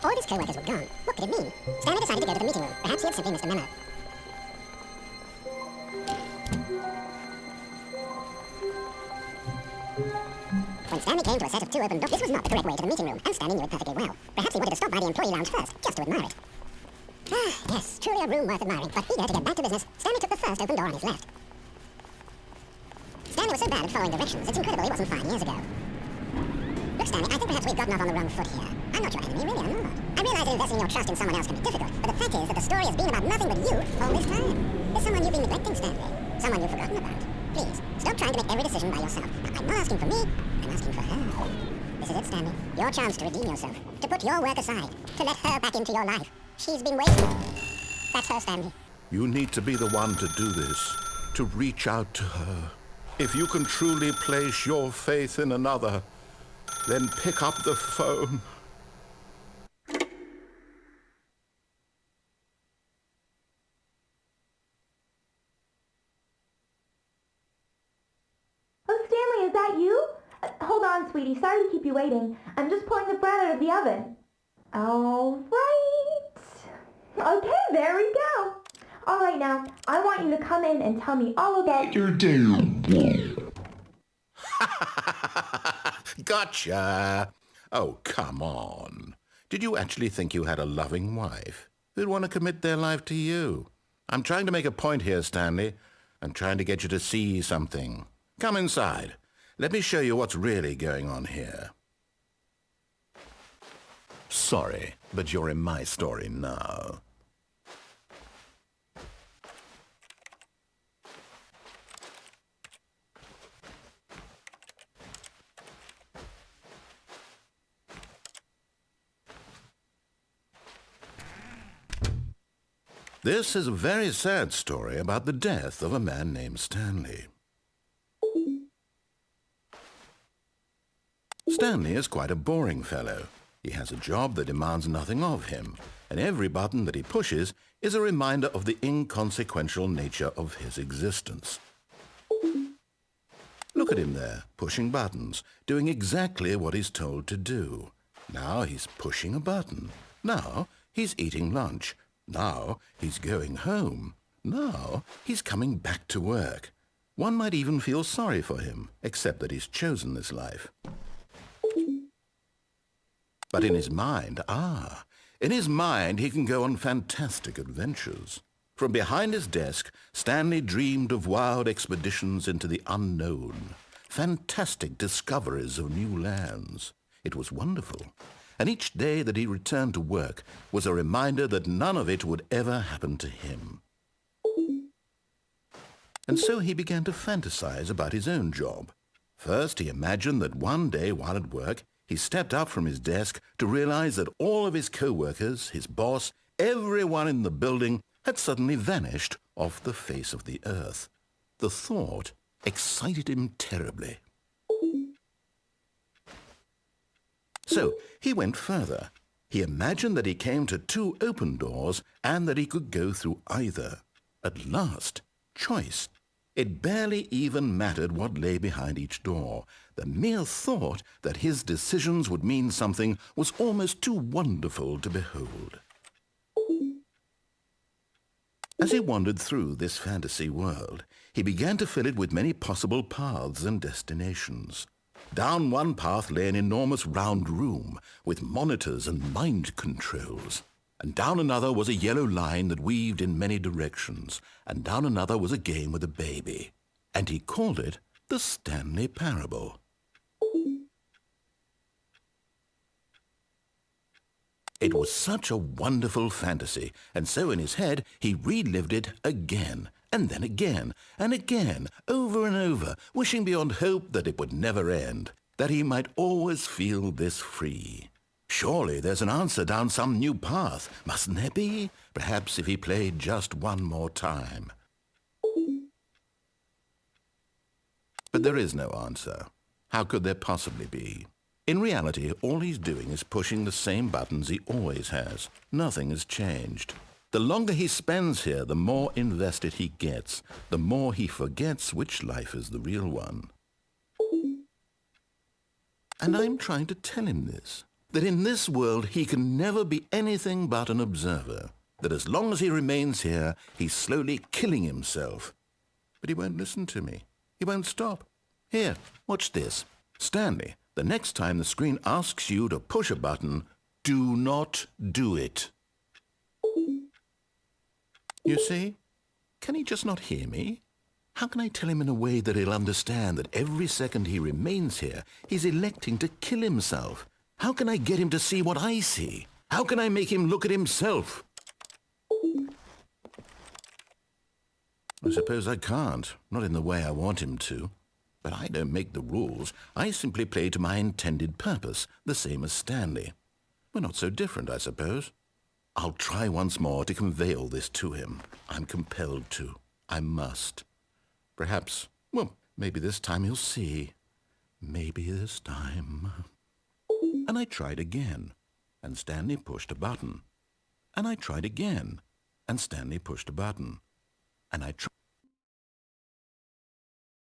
All of his co-workers were gone. What could it mean? Stanley decided to go to the meeting room. Perhaps he had simply missed a memo. When Stanley came to a set of two open doors, this was not the correct way to the meeting room, and Stanley knew it perfectly well. Perhaps he wanted to stop by the employee lounge first, just to admire it. Ah, yes, truly a room worth admiring, but eager to get back to business, Stanley took the first open door on his left. Stanley was so bad at following directions, it's incredible he wasn't 5 years ago. Look, Stanley, I think perhaps we've gotten off on the wrong foot here. I'm not your enemy, really, I'm not. I realize that investing your trust in someone else can be difficult, but the fact is that the story has been about nothing but you all this time. There's someone you've been neglecting, Stanley. Someone you've forgotten about. Please, stop trying to make every decision by yourself. Now, I'm not asking for me, I'm asking for her. This is it, Stanley. Your chance to redeem yourself. To put your work aside. To let her back into your life. She's been waiting. That's her, Stanley. You need to be the one to do this. To reach out to her. If you can truly place your faith in another, then pick up the phone. Oh, Stanley, is that you? Hold on, sweetie. Sorry to keep you waiting. I'm just pulling the bread out of the oven. All right. Okay, there we go. All right, now, I want you to come in and tell me all about your day. Gotcha! Oh, come on. Did you actually think you had a loving wife who'd want to commit their life to you? I'm trying to make a point here, Stanley. I'm trying to get you to see something. Come inside. Let me show you what's really going on here. Sorry, but you're in my story now. This is a very sad story about the death of a man named Stanley. Stanley is quite a boring fellow. He has a job that demands nothing of him, and every button that he pushes is a reminder of the inconsequential nature of his existence. Look at him there, pushing buttons, doing exactly what he's told to do. Now he's pushing a button. Now he's eating lunch. Now he's going home. Now he's coming back to work. One might even feel sorry for him, except that he's chosen this life. But in his mind, he can go on fantastic adventures. From behind his desk, Stanley dreamed of wild expeditions into the unknown, fantastic discoveries of new lands. It was wonderful. And each day that he returned to work was a reminder that none of it would ever happen to him. And so he began to fantasize about his own job. First, he imagined that one day while at work, he stepped up from his desk to realize that all of his co-workers, his boss, everyone in the building had suddenly vanished off the face of the earth. The thought excited him terribly. So he went further. He imagined that he came to 2 open doors and that he could go through either. At last, choice. It barely even mattered what lay behind each door. The mere thought that his decisions would mean something was almost too wonderful to behold. As he wandered through this fantasy world, he began to fill it with many possible paths and destinations. Down one path lay an enormous round room with monitors and mind controls. And down another was a yellow line that weaved in many directions. And down another was a game with a baby. And he called it the Stanley Parable. It was such a wonderful fantasy, and so in his head he relived it again, and then again, and again, over and over, wishing beyond hope that it would never end, that he might always feel this free. Surely there's an answer down some new path, mustn't there be? Perhaps if he played just one more time. But there is no answer. How could there possibly be? In reality, all he's doing is pushing the same buttons he always has. Nothing has changed. The longer he spends here, the more invested he gets, the more he forgets which life is the real one. And I'm trying to tell him this. that in this world he can never be anything but an observer, that as long as he remains here, he's slowly killing himself. But he won't listen to me. He won't stop. Here, watch this. Stanley, the next time the screen asks you to push a button, do not do it. You see? Can he just not hear me? How can I tell him in a way that he'll understand that every second he remains here, he's electing to kill himself? How can I get him to see what I see? How can I make him look at himself? I suppose I can't, not in the way I want him to. But I don't make the rules. I simply play to my intended purpose, the same as Stanley. We're not so different, I suppose. I'll try once more to convey all this to him. I'm compelled to. I must. Perhaps, well, maybe this time he'll see. Maybe this time. And I tried again, and Stanley pushed a button. And I tried again, and Stanley pushed a button. And I tried